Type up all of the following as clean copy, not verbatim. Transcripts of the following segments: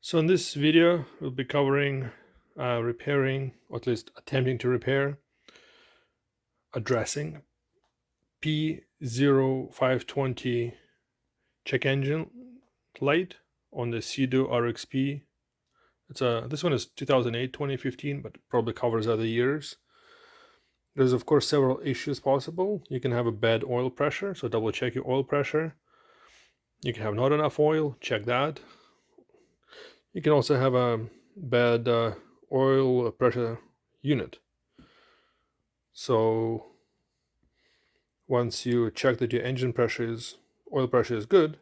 So in this video, we'll be covering repairing, or at least attempting to repair, addressing P0520 check engine light on the Seadoo RXT. This one is 2008-2015, but probably covers other years. There's of course several issues possible. You can have a bad oil pressure, so double check your oil pressure. You can have not enough oil, check that. You can also have a bad oil pressure unit. So once you check that your engine oil pressure is good,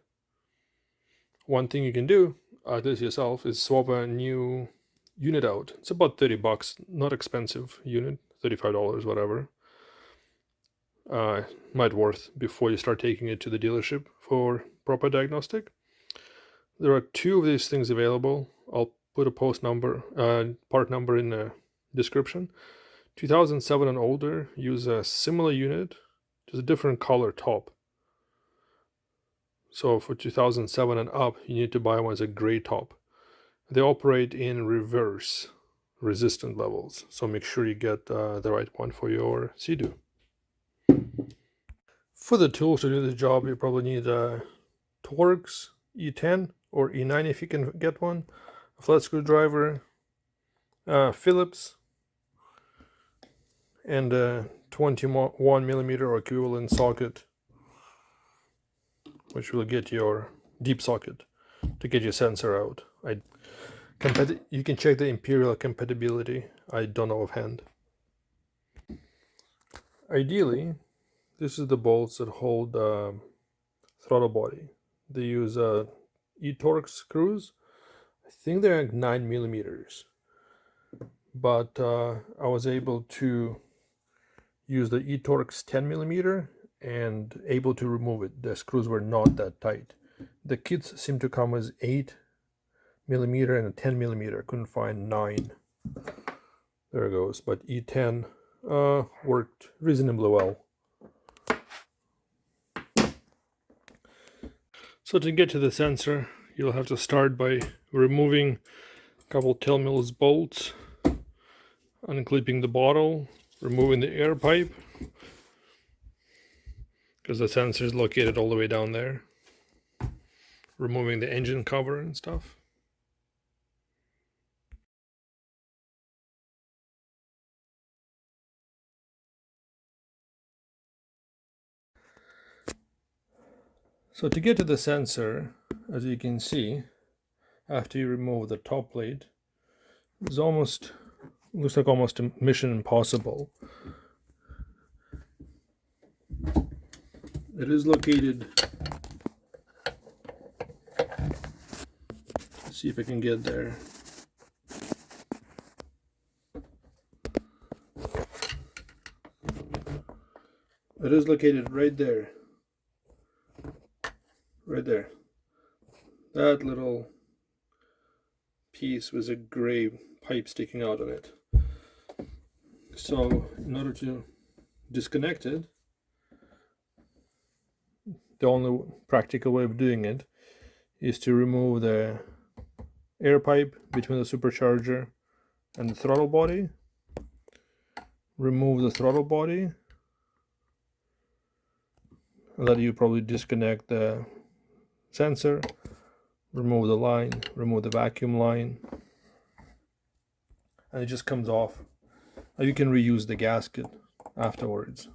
one thing you can do, this yourself, is swap a new unit out. It's about 30 bucks, not expensive unit, $35, whatever. Might worth before you start taking it to the dealership for proper diagnostic. There are two of these things available. I'll put a part number in the description. 2007 and older use a similar unit, just a different color top. So for 2007 and up, you need to buy one as a gray top. They operate in reverse resistant levels, so make sure you get the right one for your Seadoo. For the tools to do the job, you probably need a Torx E10 or E9 if you can get one, a flat screwdriver, Phillips, and a 21mm or equivalent socket, which will get your deep socket to get your sensor out. You can check the imperial compatibility. I don't know offhand. Ideally, this is the bolts that hold the throttle body. They use E-Torx screws. I think they're 9mm, but I was able to use the E-Torx 10mm and able to remove it. The screws were not that tight. The kits seem to come as 8mm and a 10mm. Couldn't find 9. There it goes. But E10 worked reasonably well. So to get to the sensor, you'll have to start by removing a couple 10mm bolts, unclipping the bottle, removing the air pipe, because the sensor is located all the way down there, removing the engine cover and stuff. So to get to the sensor, as you can see, after you remove the top plate, it's looks like almost a mission impossible. It is located, let's see if I can get there. It is located right there. Right there. That little piece with a gray pipe sticking out of it. So in order to disconnect it, the only practical way of doing it is to remove the air pipe between the supercharger and the throttle body, remove the throttle body, and let you probably disconnect the sensor, remove the line, remove the vacuum line, and it just comes off. You can reuse the gasket afterwards.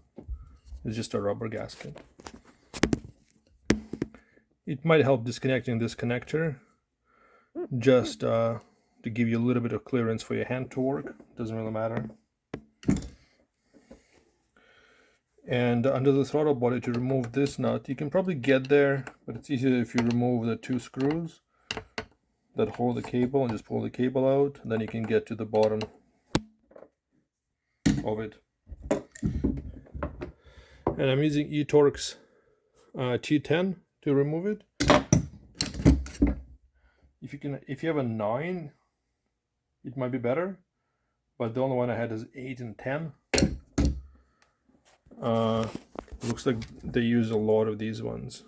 It's just a rubber gasket. It might help disconnecting this connector, just to give you a little bit of clearance for your hand to work. Doesn't really matter. And under the throttle body, to remove this nut, you can probably get there, but it's easier if you remove the two screws that hold the cable and just pull the cable out, and then you can get to the bottom of it. And I'm using E-Torx T10 to remove it. If you have a 9, it might be better, but the only one I had is 8 and 10. Looks like they use a lot of these ones,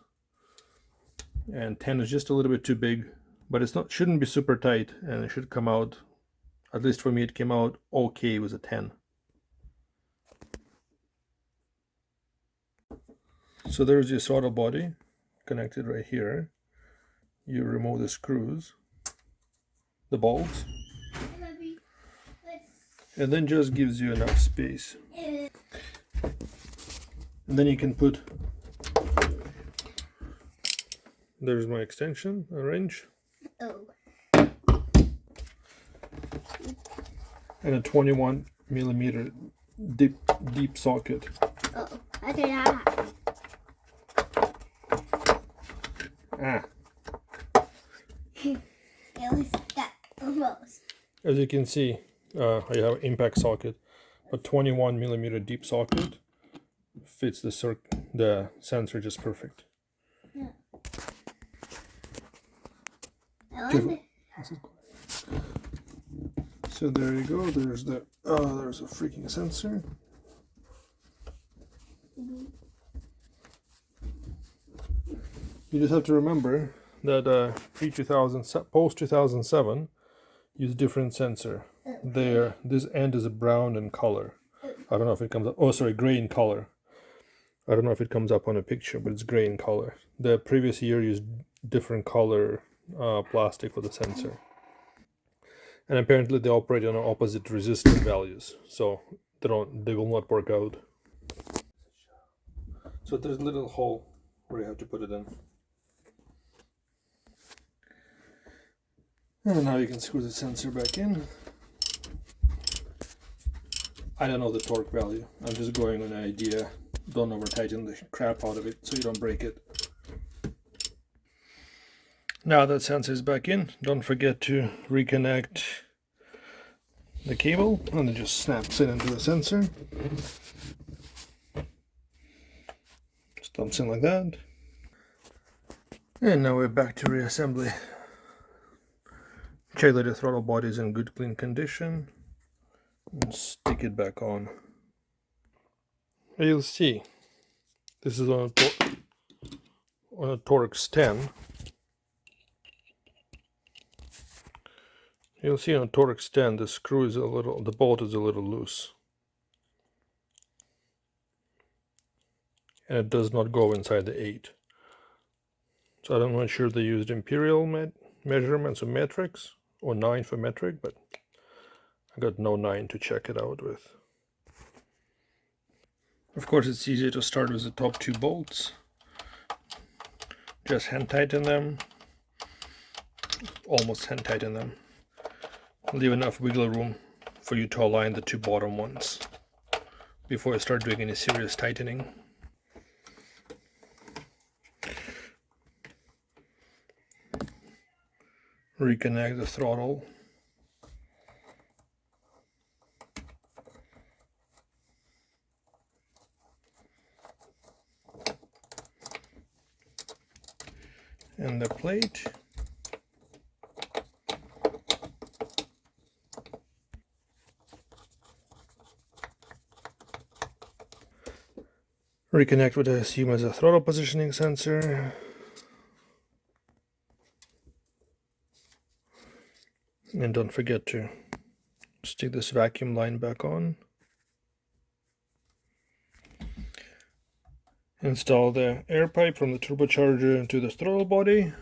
and 10 is just a little bit too big but shouldn't be super tight, and it should come out, at least for me it came out okay with a 10. So there's your throttle body connected right here. You remove the screws, the bolts, and then just gives you enough space. And then you can put, there's my extension, a wrench, and a 21mm deep socket. How did that happen? It was stuck almost. As you can see, I have impact socket, a 21mm deep socket fits the sensor just perfect. Yeah. So there you go. There's the there's a freaking sensor. You just have to remember that post 2007 use different sensor. There, this end is a brown in color. I don't know if it comes up. Oh, sorry, gray in color. I don't know if it comes up on a picture, but it's gray in color. The previous year used different color plastic for the sensor, and apparently they operate on opposite resistance values, so they will not work out. So there's a little hole where you have to put it in. And now you can screw the sensor back in. I don't know the torque value. I'm just going on an idea. Don't over tighten the crap out of it so you don't break it. Now that sensor is back in, don't forget to reconnect the cable, and it just snaps it into the sensor. Stumps in like that. And now we're back to reassembly. Check that the throttle body is in good clean condition and stick it back on. You'll see this is on a Torx 10. You'll see on a Torx 10 the bolt is a little loose, and it does not go inside the 8. So I'm not sure they used imperial measurements or metrics, or 9 for metric, but I got no 9 to check it out with. Of course, it's easier to start with the top 2 bolts. Just hand tighten them, almost hand tighten them. Leave enough wiggle room for you to align the 2 bottom ones before you start doing any serious tightening. Reconnect the throttle. And the plate. Reconnect what I assume is a throttle positioning sensor. And don't forget to stick this vacuum line back on. Install the air pipe from the turbocharger into the throttle body.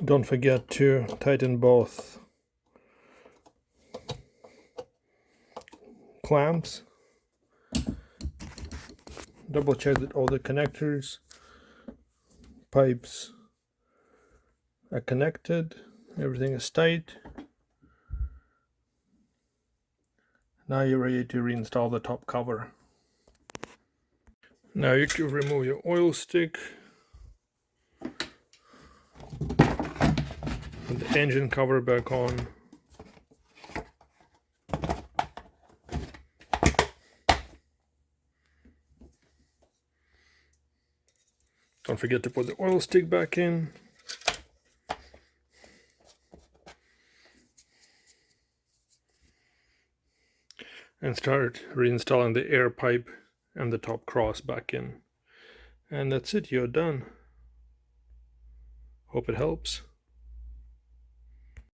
Don't forget to tighten both clamps. Double check that all the connectors, pipes are connected. Everything is tight. Now you're ready to reinstall the top cover. Now you can remove your oil stick. Put the engine cover back on. Don't forget to put the oil stick back in. And start reinstalling the air pipe and the top cross back in. And that's it, you're done. Hope it helps.